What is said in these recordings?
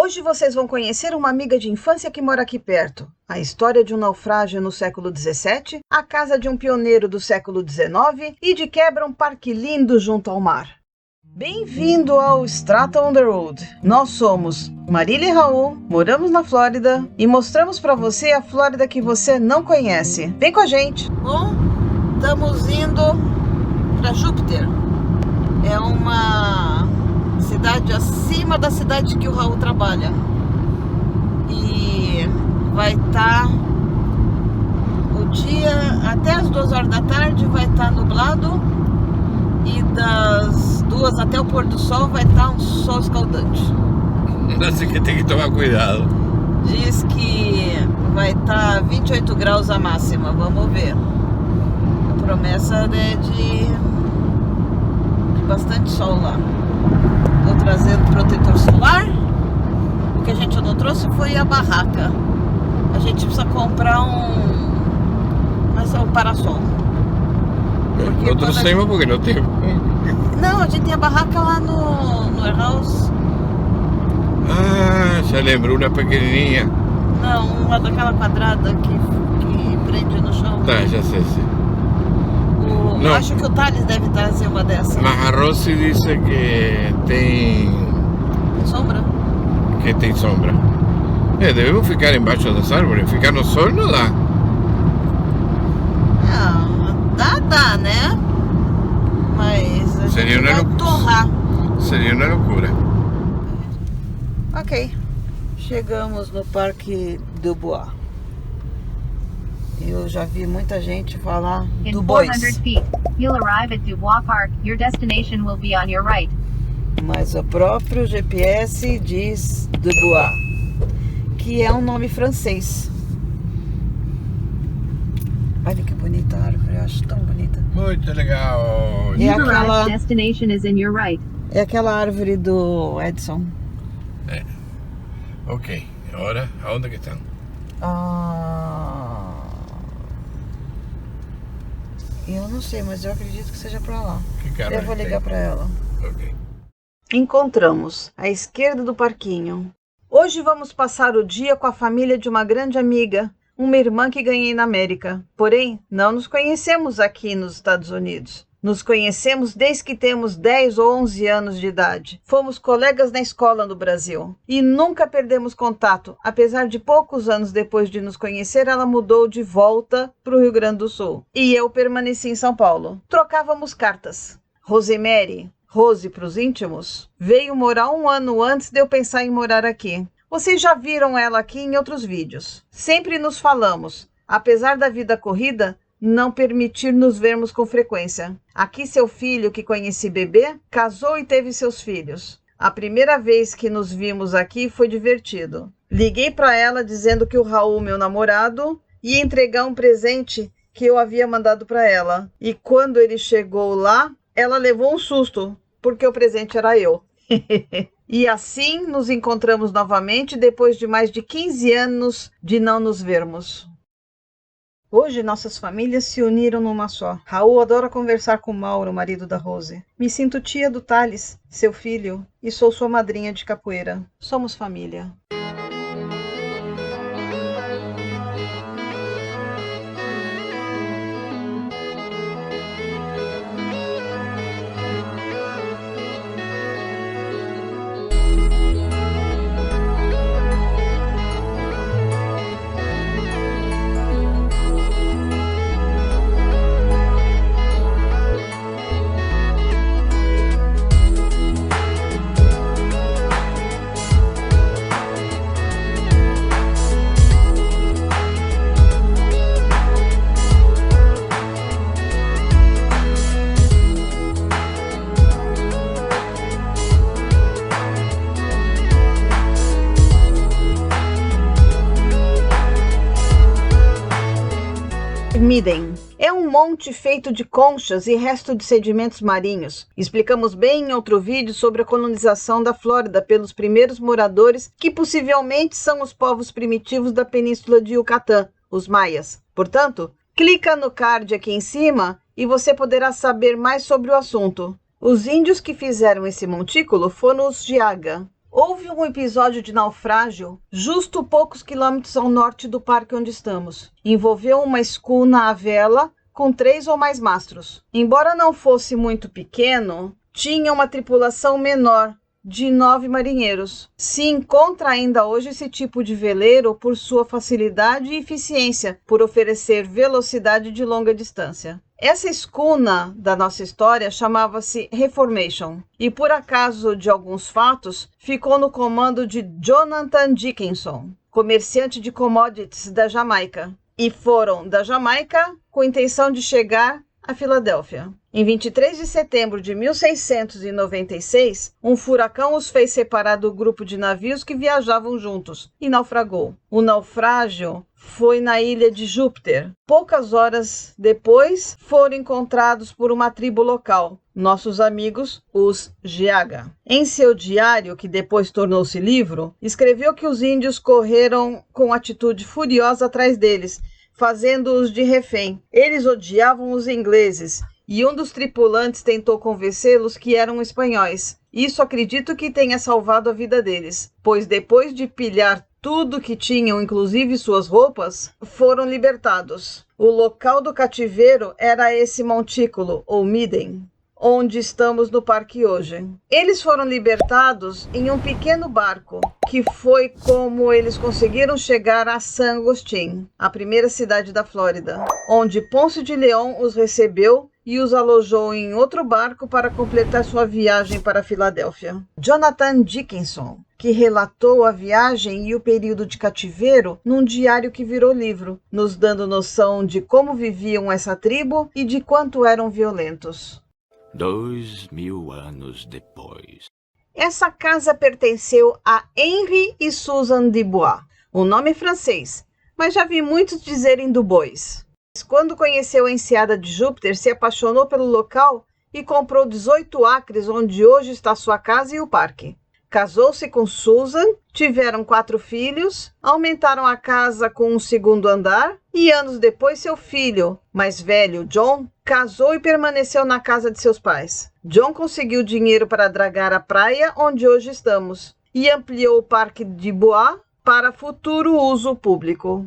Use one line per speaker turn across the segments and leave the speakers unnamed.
Hoje vocês vão conhecer uma amiga de infância que mora aqui perto, a história de um naufrágio no século XVII, a casa de um pioneiro do século XIX e de quebra um parque lindo junto ao mar. Bem-vindo ao Strata on the Road. Nós somos Marília e Raul, moramos na Flórida e mostramos para você a Flórida que você não conhece. Vem com a gente! Bom, estamos indo para Júpiter. É uma cidade acima da cidade que o Raul trabalha. E vai estar o dia, até as 2 horas da tarde vai estar nublado. E das 2 até o pôr do sol vai estar um sol escaldante.
Assim que tem que tomar cuidado.
Diz que vai estar 28 graus a máxima, vamos ver. A promessa é de bastante sol lá. Estou trazendo protetor solar. O que a gente não trouxe foi a barraca. A gente precisa comprar um parasol.
Eu trouxe uma porque não tem.
Não, a gente tem a barraca lá no warehouse.
Ah, já lembrou, uma pequenininha.
Não, uma daquela quadrada que prende no chão.
Tá, já sei.
Eu acho que o Thales deve trazer uma dessas.
Mas a Rossi disse que tem
sombra.
Que tem sombra. Devemos ficar embaixo das árvores. Ficar no sol não dá.
Dá, né? Mas a
Seria
gente vai torrar.
Seria uma loucura.
Ok. Chegamos no Parque du Bois. Eu já vi muita gente falar do Bois.
400 feet, you'll arrive at Dubois Park. Your destination will be on your right.
Mas o próprio GPS diz Dubois, que é um nome francês. Olha que bonita a árvore, eu acho tão bonita.
Muito legal.
Destination is in your right.
É aquela árvore do Edson.
Ok, agora, aonde que estão?
Eu não sei, mas eu acredito que seja pra lá.
Que carro
eu vou ligar pra ela.
Ok.
Encontramos à esquerda do parquinho. Hoje vamos passar o dia com a família de uma grande amiga, uma irmã que ganhei na América. Porém, não nos conhecemos aqui nos Estados Unidos. Nos conhecemos desde que temos 10 ou 11 anos de idade. Fomos colegas na escola no Brasil. E nunca perdemos contato. Apesar de poucos anos depois de nos conhecer, ela mudou de volta para o Rio Grande do Sul. E eu permaneci em São Paulo. Trocávamos cartas. Rosemary, Rose para os íntimos, veio morar 1 ano antes de eu pensar em morar aqui. Vocês já viram ela aqui em outros vídeos. Sempre nos falamos. Apesar da vida corrida, não permitir nos vermos com frequência. Aqui seu filho, que conheci bebê, casou e teve seus filhos. A primeira vez que nos vimos aqui foi divertido. Liguei para ela dizendo que o Raul, meu namorado, ia entregar um presente que eu havia mandado para ela. E quando ele chegou lá, ela levou um susto, porque o presente era eu. E assim nos encontramos novamente depois de mais de 15 anos de não nos vermos. Hoje nossas famílias se uniram numa só. Raul adora conversar com Mauro, marido da Rose. Me sinto tia do Thales, seu filho, e sou sua madrinha de capoeira. Somos família. Midden. É um monte feito de conchas e resto de sedimentos marinhos. Explicamos bem em outro vídeo sobre a colonização da Flórida pelos primeiros moradores, que possivelmente são os povos primitivos da península de Yucatán, os maias. Portanto, clica no card aqui em cima e você poderá saber mais sobre o assunto. Os índios que fizeram esse montículo foram os Jiaga, Houve um episódio de naufrágio justo poucos quilômetros ao norte do parque onde estamos. Envolveu uma escuna à vela com 3 ou mais mastros. Embora não fosse muito pequeno, tinha uma tripulação menor, de 9 marinheiros. Se encontra ainda hoje esse tipo de veleiro por sua facilidade e eficiência, por oferecer velocidade de longa distância. Essa escuna da nossa história chamava-se Reformation e, por acaso de alguns fatos, ficou no comando de Jonathan Dickinson, comerciante de commodities da Jamaica, e foram da Jamaica com intenção de chegar a Filadélfia. Em 23 de setembro de 1696, um furacão os fez separar do grupo de navios que viajavam juntos e naufragou. O naufrágio foi na ilha de Júpiter. Poucas horas depois, foram encontrados por uma tribo local, nossos amigos, os Geaga. Em seu diário, que depois tornou-se livro, escreveu que os índios correram com atitude furiosa atrás deles, fazendo-os de refém. Eles odiavam os ingleses, e um dos tripulantes tentou convencê-los que eram espanhóis. Isso acredito que tenha salvado a vida deles, pois depois de pilhar tudo que tinham, inclusive suas roupas, foram libertados. O local do cativeiro era esse montículo, ou Midden, onde estamos no parque hoje. Eles foram libertados em um pequeno barco, que foi como eles conseguiram chegar a San Agustín, a primeira cidade da Flórida, onde Ponce de León os recebeu e os alojou em outro barco para completar sua viagem para Filadélfia. Jonathan Dickinson, que relatou a viagem e o período de cativeiro num diário que virou livro, nos dando noção de como viviam essa tribo e de quanto eram violentos.
2000 anos depois.
Essa casa pertenceu a Henry e Susan Dubois. O nome é francês, mas já vi muitos dizerem Dubois. Quando conheceu a enseada de Júpiter, se apaixonou pelo local e comprou 18 acres onde hoje está sua casa e o parque. Casou-se com Susan, tiveram 4 filhos, aumentaram a casa com um segundo andar e anos depois seu filho, mais velho, John, casou e permaneceu na casa de seus pais. John conseguiu dinheiro para dragar a praia onde hoje estamos e ampliou o Parque de Bois para futuro uso público.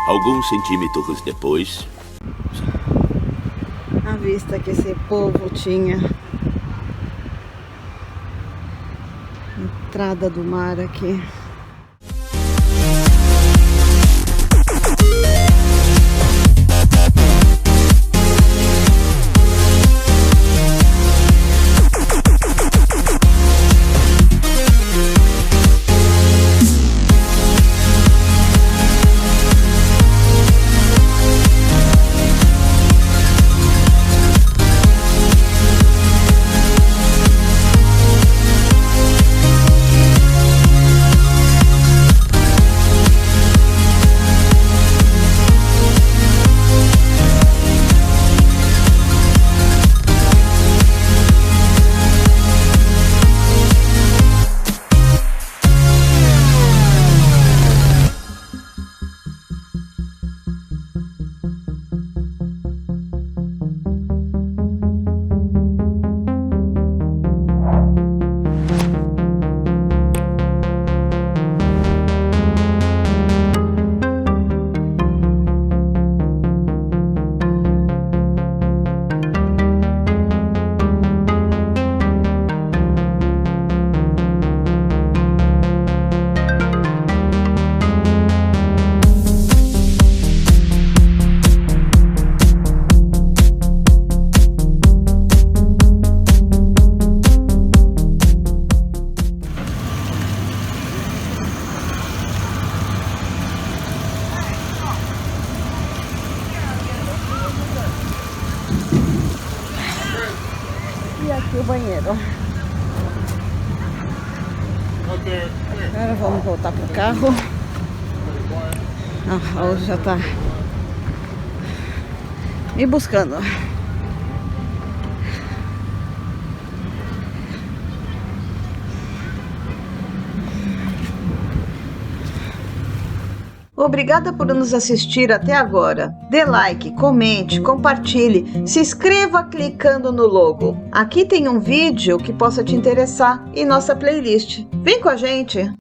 Alguns centímetros depois...
A vista que esse povo tinha. Entrada do mar aqui. banheiro. Agora vamos voltar pro carro. A Raul já tá me buscando. Obrigada por nos assistir até agora. Dê like, comente, compartilhe, se inscreva clicando no logo. Aqui tem um vídeo que possa te interessar e nossa playlist. Vem com a gente!